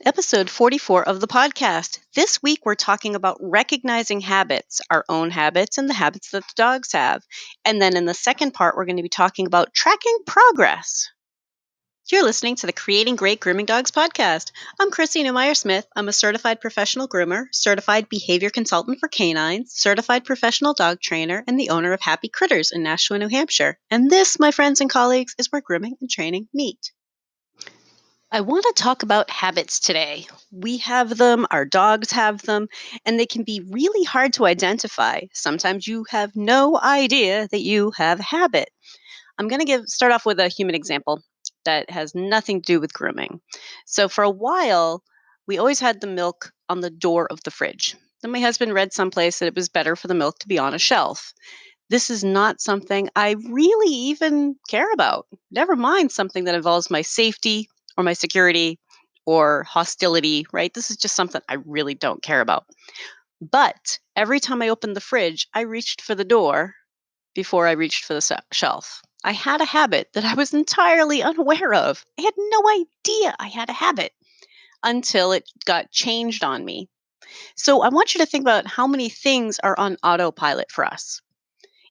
Episode 44 of the podcast. This week we're talking about recognizing habits, our own habits and the habits that the dogs have. And then in the second part, we're going to be talking about tracking progress. You're listening to the Creating Great Grooming Dogs podcast. I'm Chrissy Newmeyer Smith. I'm a certified professional groomer, certified behavior consultant for canines, certified professional dog trainer, and the owner of Happy Critters in Nashua, New Hampshire. And this, my friends and colleagues, is where grooming and training meet. I want to talk about habits today. We have them, our dogs have them, and they can be really hard to identify. Sometimes you have no idea that you have a habit. I'm going to start off with a human example that has nothing to do with grooming. So for a while, we always had the milk on the door of the fridge. Then my husband read someplace that it was better for the milk to be on a shelf. This is not something I really even care about. Never mind something that involves my safety or my security or hostility, right? This is just something I really don't care about. But every time I opened the fridge, I reached for the door before I reached for the shelf. I had a habit that I was entirely unaware of. I had no idea I had a habit until it got changed on me. So I want you to think about how many things are on autopilot for us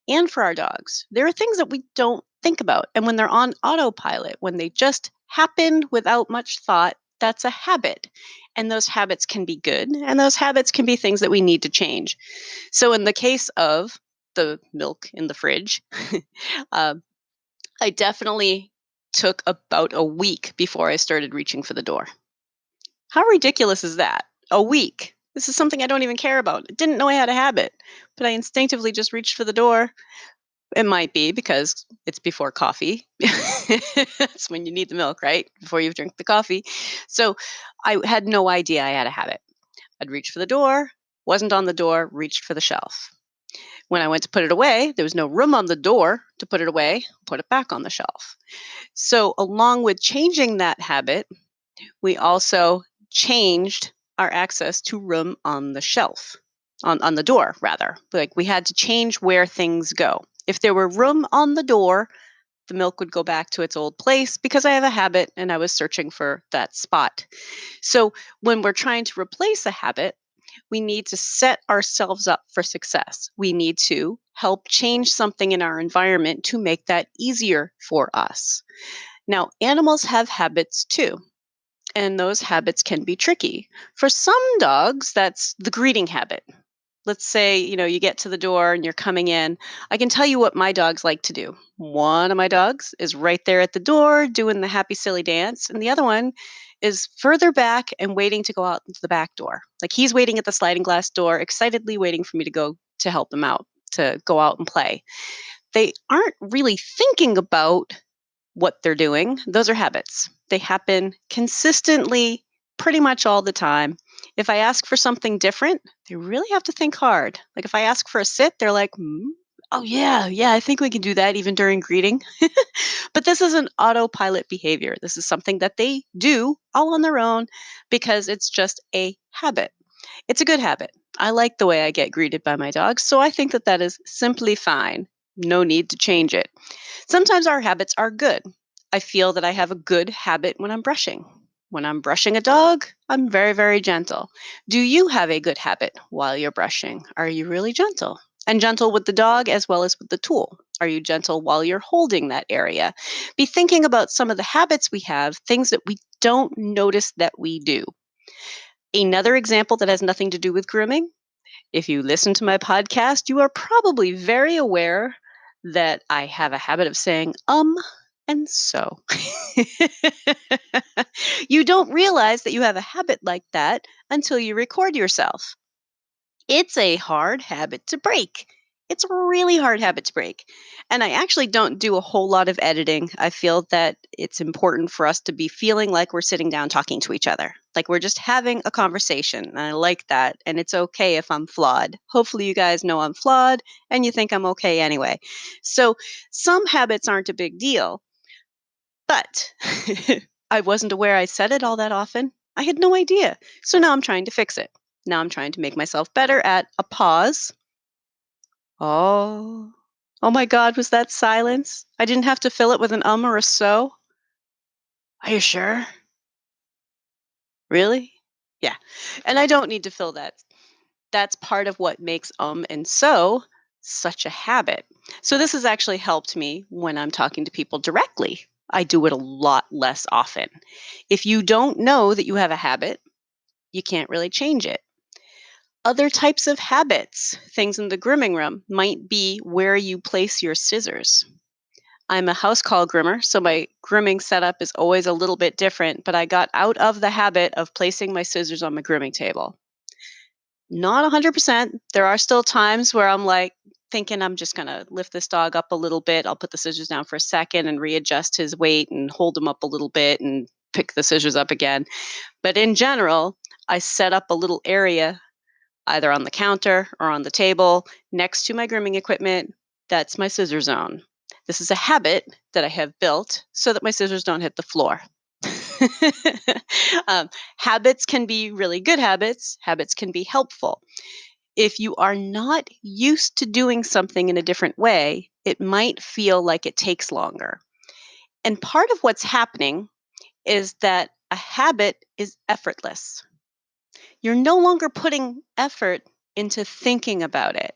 and for our dogs. There are things that we don't think about. And when they're on autopilot, when they just happen without much thought, that's a habit. And those habits can be good, and those habits can be things that we need to change. So, in the case of the milk in the fridge, uh, I definitely took about a week before I started reaching for the door. How ridiculous is that? A week. This is something I don't even care about. I didn't know I had a habit, but I instinctively just reached for the door. It might be because it's before coffee. That's when you need the milk, right? Before you drink the coffee. So I had no idea I had a habit. I'd reach for the door, wasn't on the door, reached for the shelf. When I went to put it away, there was no room on the door to put it away, put it back on the shelf. So along with changing that habit, we also changed our access to room on the shelf, on the door, rather. Like we had to change where things go. If there were room on the door, the milk would go back to its old place because I have a habit and I was searching for that spot. So when we're trying to replace a habit, we need to set ourselves up for success. We need to help change something in our environment to make that easier for us. Now, animals have habits too, and those habits can be tricky. For some dogs, that's the greeting habit. Let's say, you get to the door and you're coming in. I can tell you what my dogs like to do. One of my dogs is right there at the door doing the happy silly dance, and the other one is further back and waiting to go out into the back door. Like he's waiting at the sliding glass door, excitedly waiting for me to go to help him out, to go out and play. They aren't really thinking about what they're doing. Those are habits. They happen consistently, pretty much all the time. If I ask for something different, they really have to think hard. Like if I ask for a sit, they're like, oh, yeah, I think we can do that even during greeting. But this is an autopilot behavior. This is something that they do all on their own because it's just a habit. It's a good habit. I like the way I get greeted by my dogs, so I think that that is simply fine. No need to change it. Sometimes our habits are good. I feel that I have a good habit when I'm brushing. When I'm brushing a dog, I'm very, very gentle. Do you have a good habit while you're brushing? Are you really gentle? And gentle with the dog as well as with the tool. Are you gentle while you're holding that area? Be thinking about some of the habits we have, things that we don't notice that we do. Another example that has nothing to do with grooming. If you listen to my podcast, you are probably very aware that I have a habit of saying and so. You don't realize that you have a habit like that until you record yourself. It's a hard habit to break. It's a really hard habit to break. And I actually don't do a whole lot of editing. I feel that it's important for us to be feeling like we're sitting down talking to each other, like we're just having a conversation. And I like that. And it's okay if I'm flawed. Hopefully, you guys know I'm flawed and you think I'm okay anyway. So, some habits aren't a big deal, but I wasn't aware I said it all that often. I had no idea. So now I'm trying to fix it. Now I'm trying to make myself better at a pause. Oh. Oh my God, was that silence? I didn't have to fill it with an or a so? Are you sure? Really? Yeah. And I don't need to fill that. That's part of what makes and so such a habit. So this has actually helped me when I'm talking to people directly. I do it a lot less often. If you don't know that you have a habit, you can't really change it. Other types of habits, things in the grooming room, might be where you place your scissors. I'm a house call groomer, so my grooming setup is always a little bit different, but I got out of the habit of placing my scissors on my grooming table. Not 100%. There are still times where I'm like thinking I'm just going to lift this dog up a little bit. I'll put the scissors down for a second and readjust his weight and hold him up a little bit and pick the scissors up again. But in general, I set up a little area either on the counter or on the table next to my grooming equipment. That's my scissor zone. This is a habit that I have built so that my scissors don't hit the floor. Habits can be really good habits. Habits can be helpful. If you are not used to doing something in a different way, it might feel like it takes longer. And part of what's happening is that a habit is effortless. You're no longer putting effort into thinking about it,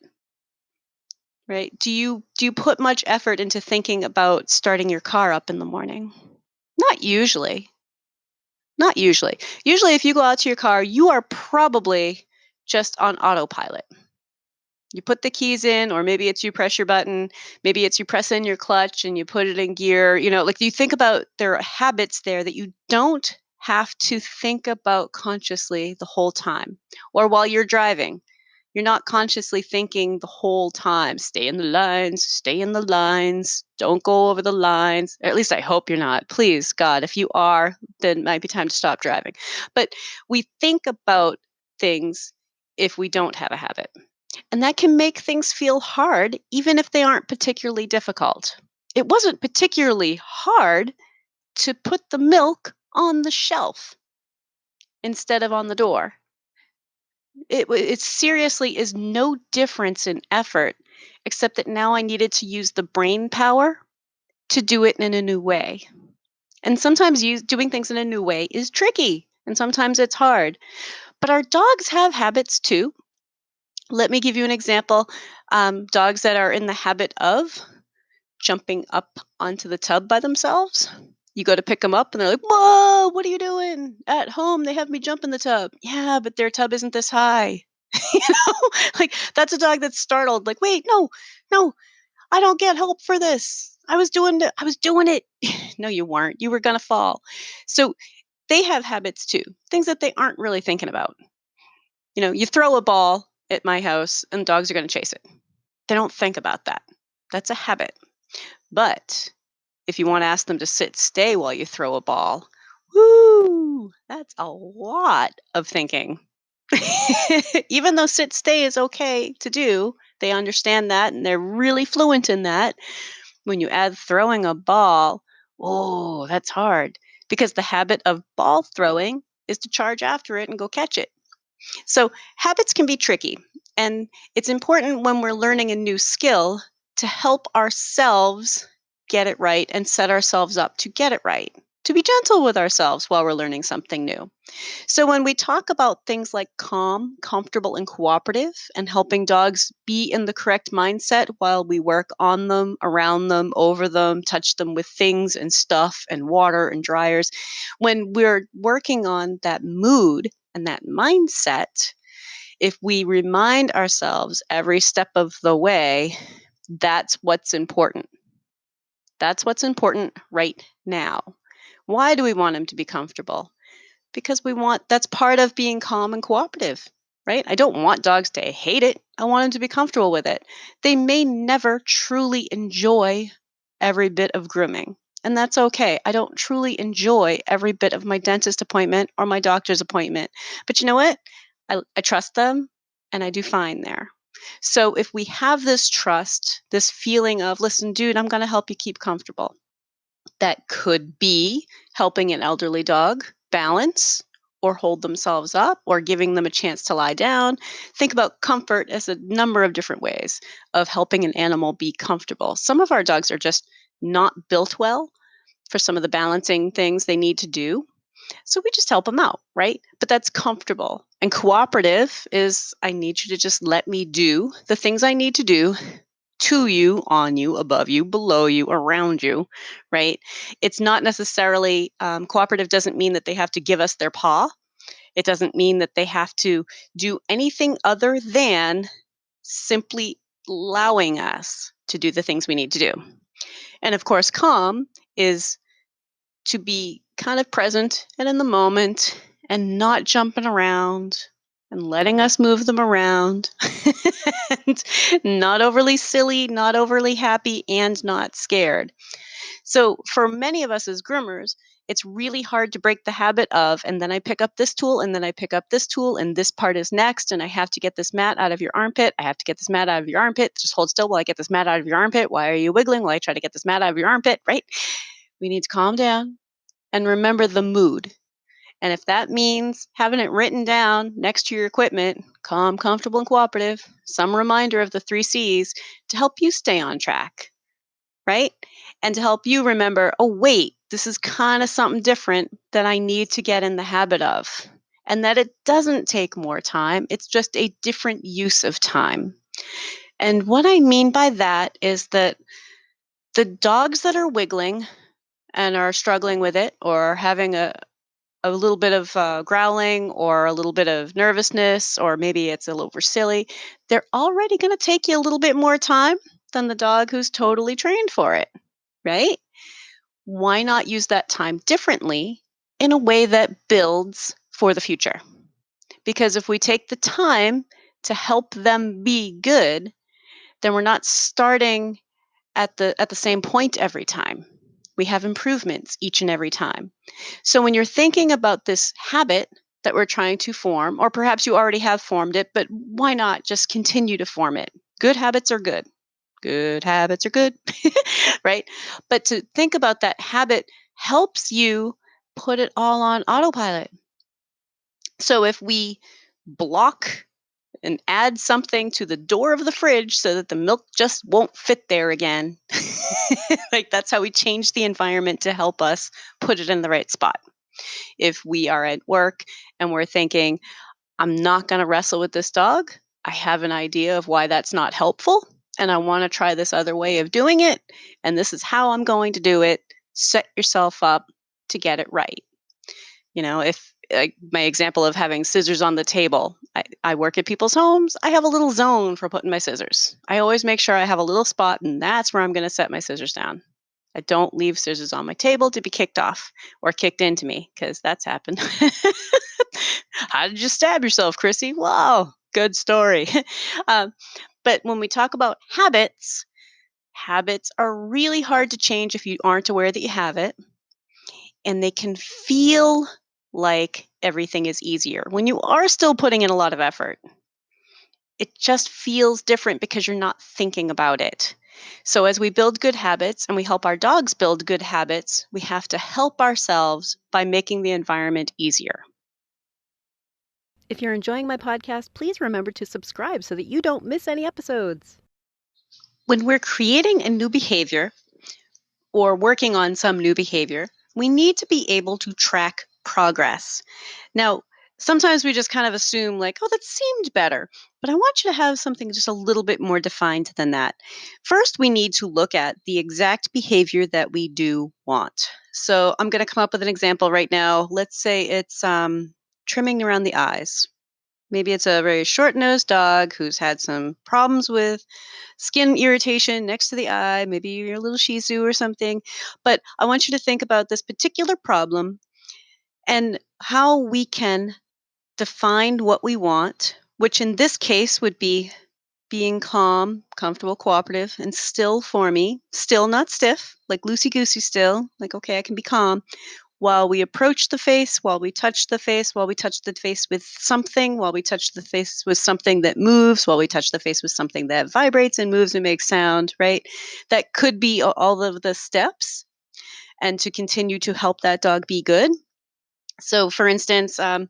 right? Do you put much effort into thinking about starting your car up in the morning? Not usually. Not usually. Usually if you go out to your car, you are probably just on autopilot. You put the keys in, or maybe it's you press your button, maybe it's you press in your clutch and you put it in gear. Like you think about there are habits there that you don't have to think about consciously the whole time. Or while you're driving, you're not consciously thinking the whole time, stay in the lines, don't go over the lines. Or at least I hope you're not. Please, God, if you are, then it might be time to stop driving. But we think about things if we don't have a habit. And that can make things feel hard, even if they aren't particularly difficult. It wasn't particularly hard to put the milk on the shelf instead of on the door. It seriously is no difference in effort, except that now I needed to use the brain power to do it in a new way. And sometimes doing things in a new way is tricky, and sometimes it's hard. But our dogs have habits too. Let me give you an example. Dogs that are in the habit of jumping up onto the tub by themselves. You go to pick them up and they're like, "Whoa, what are you doing? At home, they have me jump in the tub." Yeah, but their tub isn't this high. you like that's a dog that's startled, like, "Wait, no, no, I don't get help for this. I was doing it." No, you weren't. You were going to fall. So they have habits too, things that they aren't really thinking about. You throw a ball at my house and dogs are going to chase it. They don't think about that. That's a habit. But if you want to ask them to sit stay while you throw a ball, woo, that's a lot of thinking. Even though sit stay is okay to do, they understand that and they're really fluent in that. When you add throwing a ball, oh, that's hard because the habit of ball throwing is to charge after it and go catch it. So habits can be tricky, and it's important when we're learning a new skill to help ourselves get it right and set ourselves up to get it right, to be gentle with ourselves while we're learning something new. So when we talk about things like calm, comfortable, and cooperative, and helping dogs be in the correct mindset while we work on them, around them, over them, touch them with things and stuff and water and dryers, when we're working on that mood and that mindset, if we remind ourselves every step of the way, that's what's important. That's what's important right now. Why do we want him to be comfortable? Because that's part of being calm and cooperative, right? I don't want dogs to hate it. I want them to be comfortable with it. They may never truly enjoy every bit of grooming, and that's okay. I don't truly enjoy every bit of my dentist appointment or my doctor's appointment. But you know what? I trust them and I do fine there. So if we have this trust, this feeling of, listen, dude, I'm going to help you keep comfortable. That could be helping an elderly dog balance or hold themselves up or giving them a chance to lie down. Think about comfort as a number of different ways of helping an animal be comfortable. Some of our dogs are just not built well for some of the balancing things they need to do. So we just help them out, right? But that's comfortable. And cooperative is I need you to just let me do the things I need to do to you, on you, above you, below you, around you, right? It's not necessarily cooperative, doesn't mean that they have to give us their paw. It doesn't mean that they have to do anything other than simply allowing us to do the things we need to do. And of course, calm is to be kind of present and in the moment and not jumping around and letting us move them around and not overly silly, not overly happy, and not scared. So, for many of us as groomers, it's really hard to break the habit of, and then I pick up this tool, and then I pick up this tool, and this part is next, and I have to get this mat out of your armpit. I have to get this mat out of your armpit. Just hold still while I get this mat out of your armpit. Why are you wiggling while I try to get this mat out of your armpit, right? We need to calm down and remember the mood. And if that means having it written down next to your equipment, calm, comfortable, and cooperative, some reminder of the 3 C's to help you stay on track, right? And to help you remember, oh, wait, this is kind of something different that I need to get in the habit of. And that it doesn't take more time, it's just a different use of time. And what I mean by that is that the dogs that are wiggling and are struggling with it or having a little bit of growling or a little bit of nervousness, or maybe it's a little over silly, they're already going to take you a little bit more time than the dog who's totally trained for it, right? Why not use that time differently in a way that builds for the future? Because if we take the time to help them be good, then we're not starting at the same point every time. We have improvements each and every time. So when you're thinking about this habit that we're trying to form, or perhaps you already have formed it, but why not just continue to form it? Good habits are good. Good habits are good, right? But to think about that habit helps you put it all on autopilot. So if we block and add something to the door of the fridge so that the milk just won't fit there again. Like that's how we change the environment to help us put it in the right spot. If we are at work and we're thinking, I'm not going to wrestle with this dog, I have an idea of why that's not helpful, and I want to try this other way of doing it, and this is how I'm going to do it. Set yourself up to get it right. If like my example of having scissors on the table, I work at people's homes. I have a little zone for putting my scissors. I always make sure I have a little spot, and that's where I'm going to set my scissors down. I don't leave scissors on my table to be kicked off or kicked into me, because that's happened. How did you stab yourself, Chrissy? Wow, good story. um, but when we talk about habits, habits are really hard to change if you aren't aware that you have it, and they can feel like everything is easier when you are still putting in a lot of effort. It just feels different because you're not thinking about it. So, as we build good habits and we help our dogs build good habits, we have to help ourselves by making the environment easier. If you're enjoying my podcast, please remember to subscribe so that you don't miss any episodes. When we're creating a new behavior or working on some new behavior, we need to be able to track progress. Now, sometimes we just kind of assume, like, oh, that seemed better. But I want you to have something just a little bit more defined than that. First, we need to look at the exact behavior that we do want. So I'm going to come up with an example right now. Let's say it's trimming around the eyes. Maybe it's a very short nosed dog who's had some problems with skin irritation next to the eye. Maybe you're a little Shih Tzu or something. But I want you to think about this particular problem and how we can define what we want, which in this case would be being calm, comfortable, cooperative, and still for me. Still, not stiff, like loosey goosey still. Like, okay, I can be calm while we approach the face, while we touch the face, while we touch the face with something, while we touch the face with something that moves, while we touch the face with something that vibrates and moves and makes sound, right? That could be all of the steps, and to continue to help that dog be good. So, for instance, I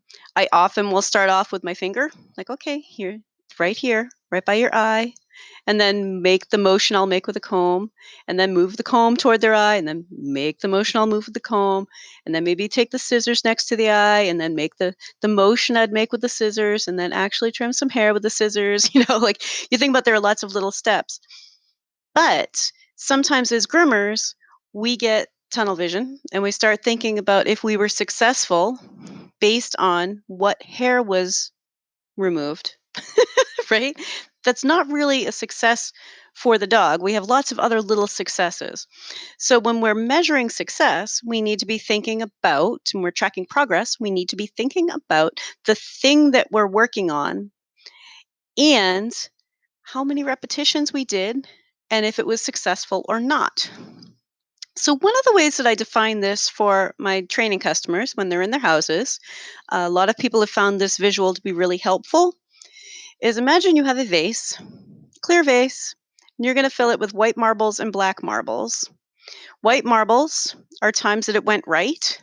often will start off with my finger, like, okay, here, right by your eye. and then make the motion I'll make with a comb, and then move the comb toward their eye, and then make the motion I'll move with the comb, and then maybe take the scissors next to the eye, and then make the motion I'd make with the scissors, and then actually trim some hair with the scissors. Like you think about there are lots of little steps. But sometimes as groomers, we get tunnel vision and we start thinking about if we were successful based on what hair was removed, right? That's not really a success for the dog. We have lots of other little successes. So when we're measuring success, we need to be thinking about, and we're tracking progress, we need to be thinking about the thing that we're working on and how many repetitions we did and if it was successful or not. So, one of the ways that I define this for my training customers when they're in their houses, a lot of people have found this visual to be really helpful, is imagine you have a vase, clear vase, and you're going to fill it with white marbles and black marbles. White marbles are times that it went right.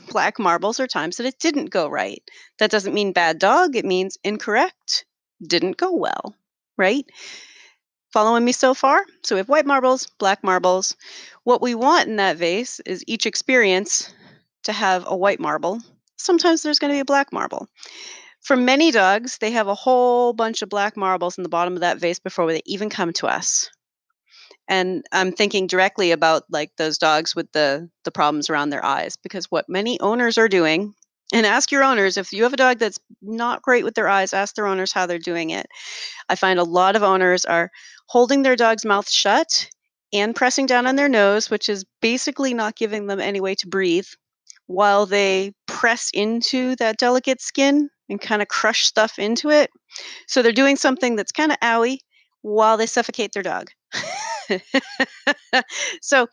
Black marbles are times that it didn't go right. That doesn't mean bad dog, it means incorrect, didn't go well, right? Following me so far? So we have white marbles, black marbles. What we want in that vase is each experience to have a white marble. Sometimes there's going to be a black marble. For many dogs, they have a whole bunch of black marbles in the bottom of that vase before they even come to us. And I'm thinking directly about like those dogs with the problems around their eyes, because what many owners are doing, and ask your owners if you have a dog that's not great with their eyes, ask their owners how they're doing it. I find a lot of owners are holding their dog's mouth shut and pressing down on their nose, which is basically not giving them any way to breathe, while they press into that delicate skin and kind of crush stuff into it. So they're doing something that's kind of owie while they suffocate their dog. So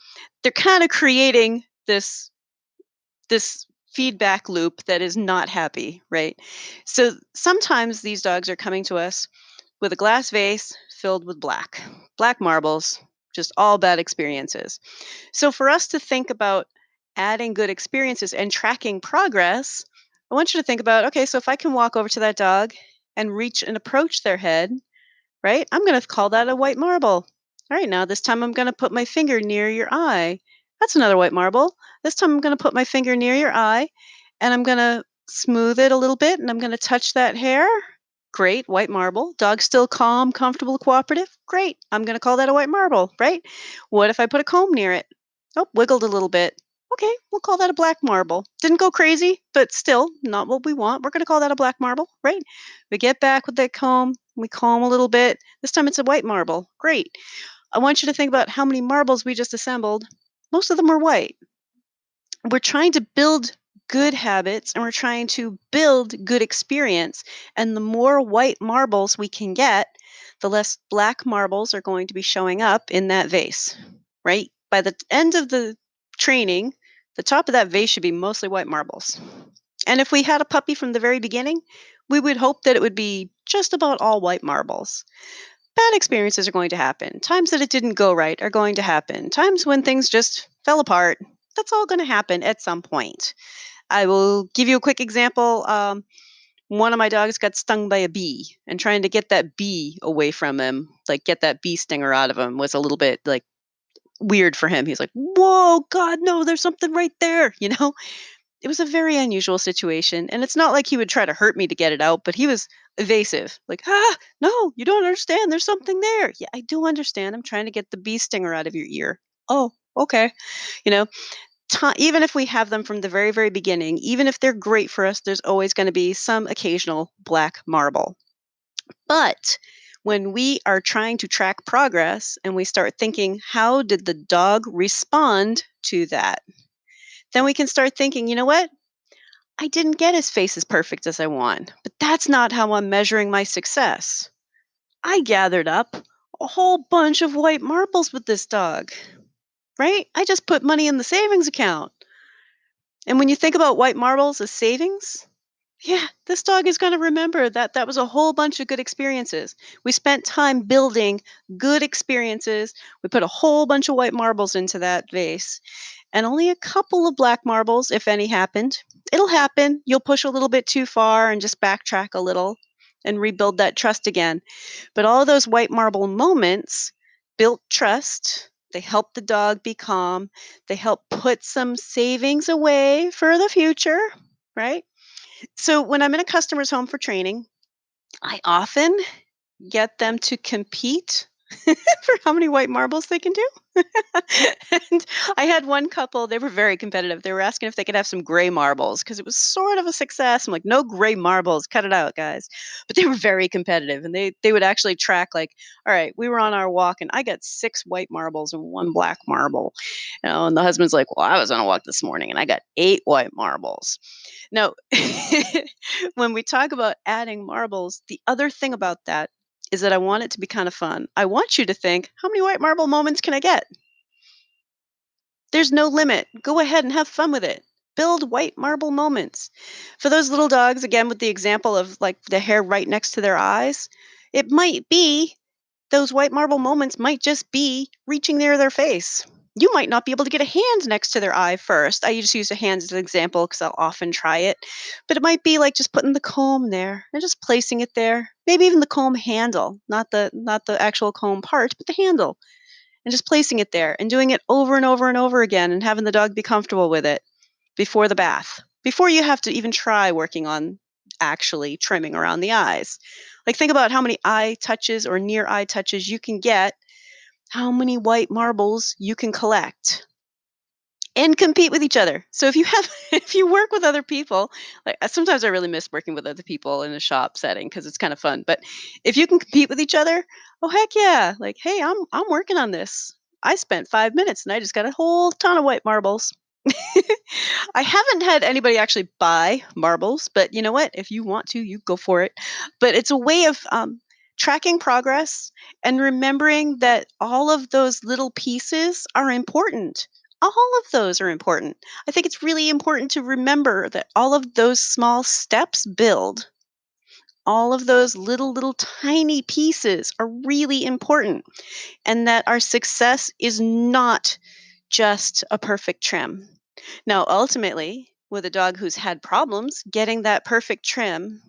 they're kind of creating this feedback loop that is not happy, right? So sometimes these dogs are coming to us with a glass vase filled with black marbles, just all bad experiences. So for us to think about adding good experiences and tracking progress, I want you to think about, okay, so if I can walk over to that dog and reach and approach their head, right? I'm going to call that a white marble. All right, now this time I'm going to put my finger near your eye. That's another white marble. This time I'm going to put my finger near your eye and I'm going to smooth it a little bit and I'm going to touch that hair. Great, white marble. Dog still calm, comfortable, cooperative. Great. I'm going to call that a white marble, right? What if I put a comb near it? Oh, wiggled a little bit. Okay, we'll call that a black marble. Didn't go crazy, but still not what we want. We're going to call that a black marble, right? We get back with that comb, we comb a little bit. This time it's a white marble. Great. I want you to think about how many marbles we just assembled. Most of them were white. We're trying to build good habits and we're trying to build good experience. And the more white marbles we can get, the less black marbles are going to be showing up in that vase, right? By the end of the training, the top of that vase should be mostly white marbles. And if we had a puppy from the very beginning, we would hope that it would be just about all white marbles. Bad experiences are going to happen. Times that it didn't go right are going to happen. Times when things just fell apart. That's all going to happen at some point. I will give you a quick example. One of my dogs got stung by a bee, and trying to get that bee away from him, like get that bee stinger out of him, was a little bit like weird for him. He's like, "Whoa, God, no, there's something right there," It was a very unusual situation, and it's not like he would try to hurt me to get it out, but he was evasive. Like, no, you don't understand. There's something there. Yeah, I do understand. I'm trying to get the bee stinger out of your ear. Oh, okay. You know, even if we have them from the very, very beginning, even if they're great for us, there's always going to be some occasional black marble. But when we are trying to track progress and we start thinking, how did the dog respond to that? Then we can start thinking, you know what? I didn't get his face as perfect as I want, but that's not how I'm measuring my success. I gathered up a whole bunch of white marbles with this dog, right? I just put money in the savings account. And when you think about white marbles as savings, yeah, this dog is going to remember that that was a whole bunch of good experiences. We spent time building good experiences. We put a whole bunch of white marbles into that vase, and only a couple of black marbles, if any, happened. It'll happen. You'll push a little bit too far and just backtrack a little. and rebuild that trust again. But all those white marble moments built trust. They help the dog be calm. They help put some savings away for the future, right? So when I'm in a customer's home for training, I often get them to compete for how many white marbles they can do. And I had one couple, they were very competitive. They were asking if they could have some gray marbles because it was sort of a success. I'm like, no gray marbles, cut it out, guys. But they were very competitive and they would actually track like, all right, we were on our walk and I got 6 white marbles and 1 black marble. And the husband's like, well, I was on a walk this morning and I got 8 white marbles. Now, when we talk about adding marbles, the other thing about that is that I want it to be kind of fun. I want you to think, how many white marble moments can I get? There's no limit. Go ahead and have fun with it. Build white marble moments. For those little dogs, again, with the example of like the hair right next to their eyes, it might be those white marble moments might just be reaching near their face. You might not be able to get a hand next to their eye first. I just use a hand as an example because I'll often try it. But it might be like just putting the comb there and just placing it there. Maybe even the comb handle, not the actual comb part, but the handle and just placing it there and doing it over and over and over again and having the dog be comfortable with it before the bath, before you have to even try working on actually trimming around the eyes. Like, think about how many eye touches or near eye touches you can get, how many white marbles you can collect and compete with each other. So if you have if you work with other people, like sometimes I really miss working with other people in a shop setting because it's kind of fun. But if you can compete with each other, oh heck yeah. Like, hey, I'm working on this. I spent 5 minutes and I just got a whole ton of white marbles. I haven't had anybody actually buy marbles, but you know what? If you want to, you go for it. But it's a way of tracking progress and remembering that all of those little pieces are important. All of those are important. I think it's really important to remember that all of those small steps build. All of those little tiny pieces are really important, and that our success is not just a perfect trim. Now, ultimately, with a dog who's had problems, getting that perfect trim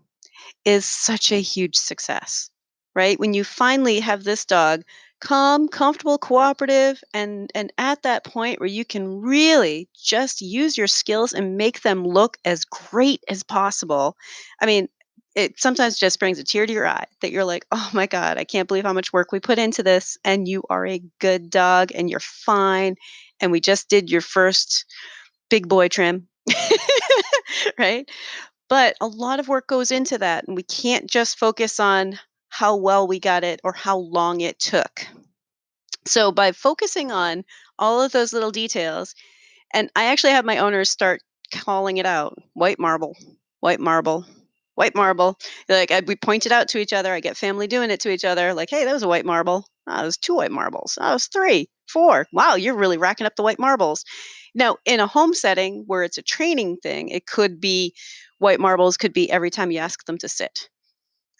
is such a huge success, right? When you finally have this dog calm, comfortable, cooperative, and at that point where you can really just use your skills and make them look as great as possible. I mean, it sometimes just brings a tear to your eye that you're like, oh my God, I can't believe how much work we put into this. And you are a good dog and you're fine. And we just did your first big boy trim, right? But a lot of work goes into that, and we can't just focus on how well we got it or how long it took. So, by focusing on all of those little details, and I actually have my owners start calling it out: white marble, white marble, white marble. Like we point it out to each other. I get family doing it to each other. Like, hey, that was a white marble. Oh, that was 2 white marbles. Oh, it was 3, 4. Wow, you're really racking up the white marbles. Now, in a home setting where it's a training thing, it could be white marbles, could be every time you ask them to sit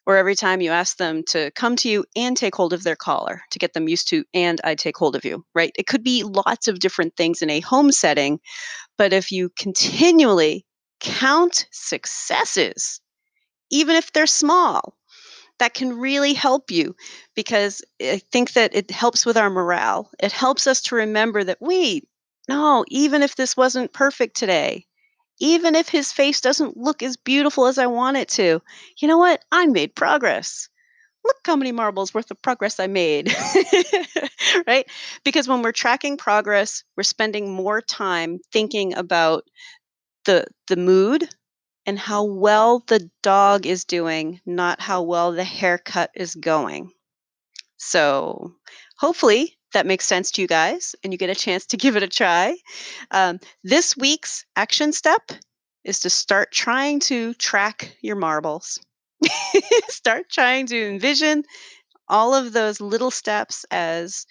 or every time you ask them to come to you and take hold of their collar to get them used to, and I take hold of you, right? It could be lots of different things in a home setting, but if you continually count successes, even if they're small, that can really help you because I think that it helps with our morale. It helps us to remember that, wait, no, even if this wasn't perfect today, even if his face doesn't look as beautiful as I want it to, you know what? I made progress. Look how many marbles worth of progress I made. Right? Because when we're tracking progress, we're spending more time thinking about the mood and how well the dog is doing, not how well the haircut is going. So hopefully that makes sense to you guys and you get a chance to give it a try. This week's action step is to start trying to track your marbles. Start trying to envision all of those little steps as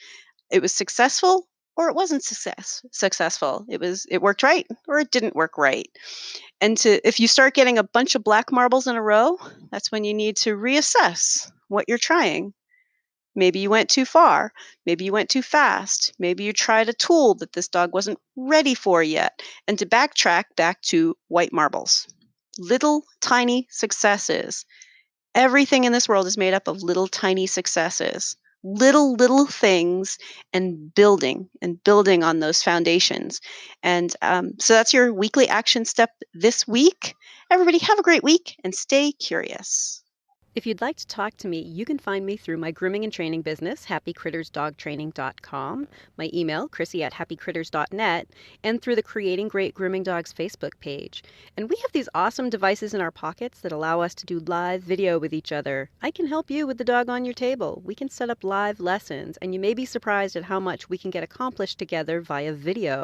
it was successful or it wasn't successful. It worked right or it didn't work right. And to if you start getting a bunch of black marbles in a row, that's when you need to reassess what you're trying. Maybe you went too far. Maybe you went too fast. Maybe you tried a tool that this dog wasn't ready for yet. And to backtrack back to white marbles. Little tiny successes. Everything in this world is made up of little tiny successes, little things, and building on those foundations. And so that's your weekly action step this week. Everybody, have a great week and stay curious. If you'd like to talk to me, you can find me through my grooming and training business, happycrittersdogtraining.com, my email, chrissy@happycritters.net, and through the Creating Great Grooming Dogs Facebook page. And we have these awesome devices in our pockets that allow us to do live video with each other. I can help you with the dog on your table. We can set up live lessons, and you may be surprised at how much we can get accomplished together via video.